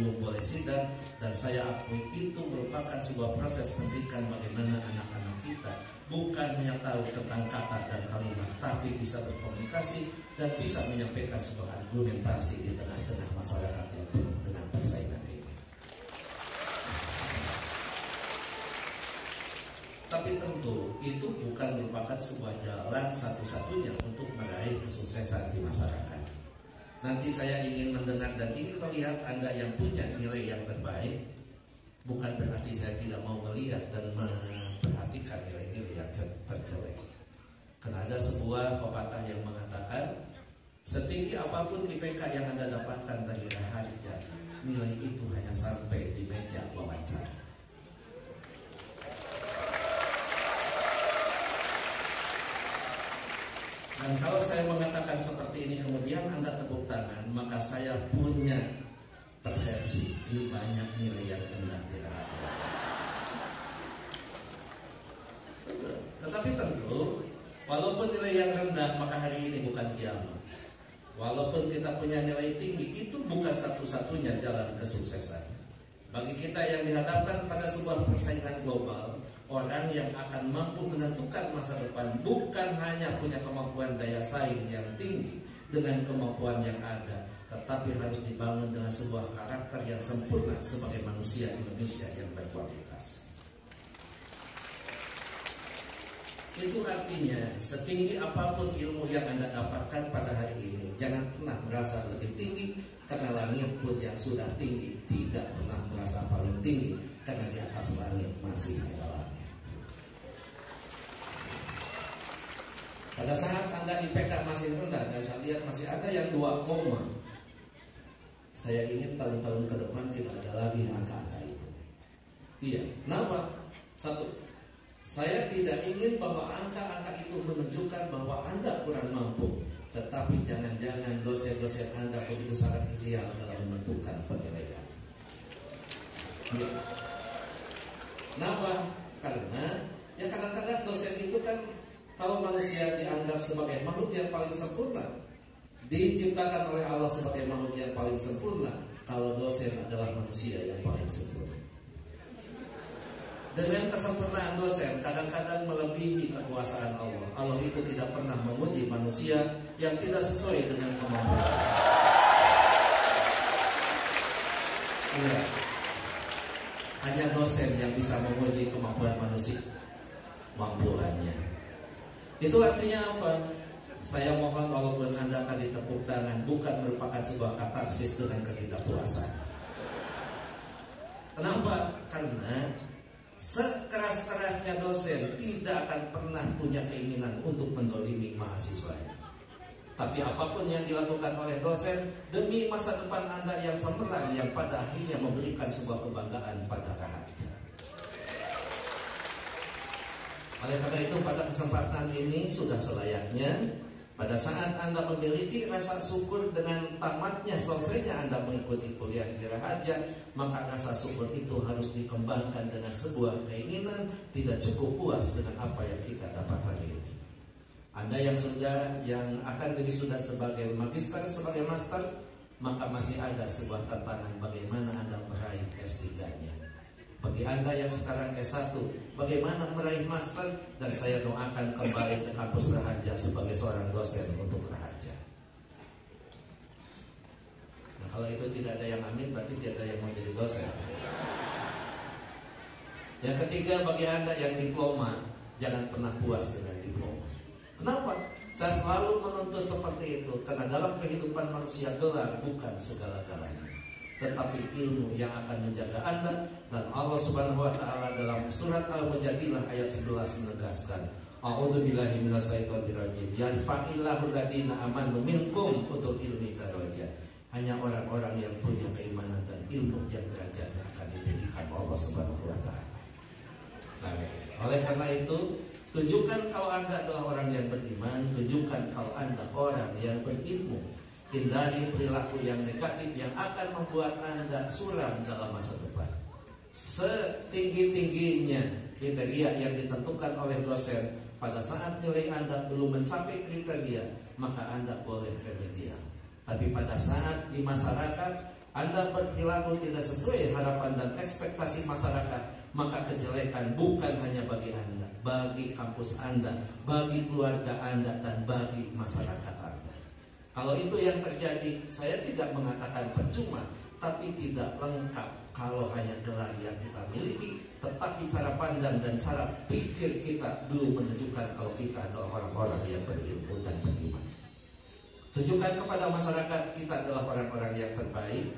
belum boleh sidang, dan saya akui itu merupakan sebuah proses pendidikan bagaimana anak-anak kita bukan hanya tahu tentang kata dan kalimat, tapi bisa berkomunikasi dan bisa menyampaikan sebuah argumentasi di tengah-tengah masyarakat yang penuh dengan persaingan ini. Tapi tentu itu bukan merupakan sebuah jalan satu-satunya untuk meraih kesuksesan di masyarakat. Nanti saya ingin mendengar dan ingin melihat Anda yang punya nilai yang terbaik. Bukan berarti saya tidak mau melihat dan memperhatikan nilai-nilai yang terjelek. Karena ada sebuah pepatah yang mengatakan, setinggi apapun IPK yang Anda dapatkan dari Raharja, nilai itu hanya sampai di meja wawancara. Dan kalau saya mengatakan seperti ini kemudian Anda tepuk tangan, maka saya punya persepsi ini banyak nilai yang rendah di Raharja. Tetapi tentu, walaupun nilai yang rendah, maka hari ini bukan kiamat. Walaupun kita punya nilai tinggi, itu bukan satu-satunya jalan kesuksesan. Bagi kita yang dihadapkan pada sebuah persaingan global, orang yang akan mampu menentukan masa depan bukan hanya punya kemampuan daya saing yang tinggi dengan kemampuan yang ada, tetapi harus dibangun dengan sebuah karakter yang sempurna sebagai manusia Indonesia yang berkualitas. Itu artinya setinggi apapun ilmu yang Anda dapatkan pada hari ini, jangan pernah merasa lebih tinggi, karena langit pun yang sudah tinggi tidak pernah merasa paling tinggi, karena di atas langit masih ada langit. Pada saat Anda IPK masih rendah, dan saya lihat masih ada yang 2 koma, saya ingin tahun-tahun ke depan tidak ada lagi angka-angka itu. Iya, kenapa? Satu, saya tidak ingin bahwa angka-angka itu menunjukkan bahwa Anda kurang mampu, tetapi jangan-jangan dosen-dosen Anda begitu sangat ideal dalam menentukan penilaian. Ya. Kenapa? Karena ya kadang-kadang dosen itu kan, kalau manusia dianggap sebagai makhluk yang paling sempurna, diciptakan oleh Allah sebagai makhluk yang paling sempurna, kalau dosen adalah manusia yang paling sempurna. Dengan kesempurnaan dosen kadang-kadang melebihi kekuasaan Allah. Allah itu tidak pernah menguji manusia yang tidak sesuai dengan kemampuan. Ya. Hanya dosen yang bisa menguji kemampuan manusia, kemampuannya. Itu artinya apa? Saya mohon walaupun Anda akan ditepuk tangan, bukan merupakan sebuah katarsis dengan ketidakpuasan. Kenapa? Karena sekeras-kerasnya dosen tidak akan pernah punya keinginan untuk mendolimi mahasiswanya. Tapi apapun yang dilakukan oleh dosen demi masa depan Anda yang cemerlang, yang pada akhirnya memberikan sebuah kebanggaan pada Raharja. Oleh karena itu pada kesempatan ini sudah selayaknya pada saat Anda memiliki rasa syukur dengan tamatnya, selesainya Anda mengikuti kuliah di Raharja, maka rasa syukur itu harus dikembangkan dengan sebuah keinginan, tidak cukup puas dengan apa yang kita dapat hari ini. Anda yang akan diwisuda sebagai magister, sebagai master, maka masih ada sebuah tantangan bagaimana Anda meraih S3-nya. Bagi Anda yang sekarang S1, bagaimana meraih master, dan saya doakan kembali ke kampus Raharja sebagai seorang dosen untuk Raharja. Nah, kalau itu tidak ada yang amin, berarti tidak ada yang mau jadi dosen. Yang ketiga, bagi Anda yang diploma, jangan pernah puas dengan diploma. Kenapa? Saya selalu menuntut seperti itu, karena dalam kehidupan manusia gelar bukan segala-galanya, tetapi ilmu yang akan menjaga Anda. Dan Allah Subhanahu wa taala dalam surat Al-Mujadilah ayat 11 menegaskan, A'udzubillahi minasyaitonir rajim. Yarfa'illahu alladziina aamanu minkum untuk ilmi darajat. Hanya orang-orang yang punya keimanan dan ilmu yang derajatnya akan ditinggikan Allah Subhanahu wa taala. Nah, oleh karena itu, tunjukkan kalau Anda adalah orang yang beriman, tunjukkan kalau Anda orang yang berilmu. Hindari perilaku yang negatif yang akan membuat Anda suram dalam masa depan. Setinggi-tingginya kriteria yang ditentukan oleh dosen, pada saat nilai Anda belum mencapai kriteria, maka Anda boleh remedial. Tapi pada saat di masyarakat Anda berperilaku tidak sesuai harapan dan ekspektasi masyarakat, maka kejelekan bukan hanya bagi Anda, bagi kampus Anda, bagi keluarga Anda, dan bagi masyarakat Anda. Kalau itu yang terjadi, saya tidak mengatakan percuma, tapi tidak lengkap kalau hanya gelar yang kita miliki, tetapi cara pandang dan cara pikir kita belum menunjukkan kalau kita adalah orang-orang yang berilmu dan beriman. Tunjukkan kepada masyarakat kita adalah orang-orang yang terbaik.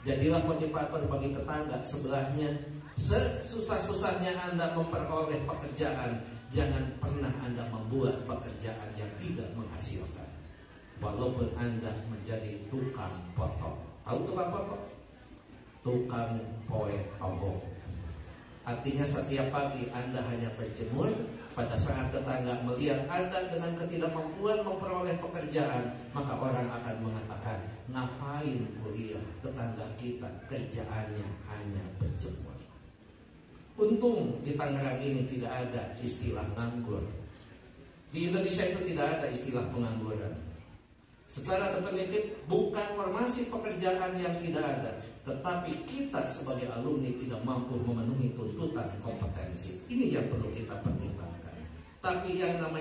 Jadilah motivator bagi tetangga sebelahnya. Sesusah-susahnya Anda memperoleh pekerjaan, jangan pernah Anda membuat pekerjaan yang tidak menghasilkan. Walaupun Anda menjadi tukang potong. Tahu tukang potong? Tukang poe tombok. Artinya setiap pagi Anda hanya berjemur. Pada saat tetangga melihat Anda dengan ketidakmampuan memperoleh pekerjaan, maka orang akan mengatakan, ngapain kuliah, tetangga kita kerjaannya hanya berjemur. Untung di Tangerang ini tidak ada istilah nganggur. Di Indonesia itu tidak ada istilah pengangguran. Secara definitif bukan formasi pekerjaan yang tidak ada, tetapi kita sebagai alumni tidak mampu memenuhi tuntutan kompetensi. Ini yang perlu kita pertimbangkan. Tapi yang namanya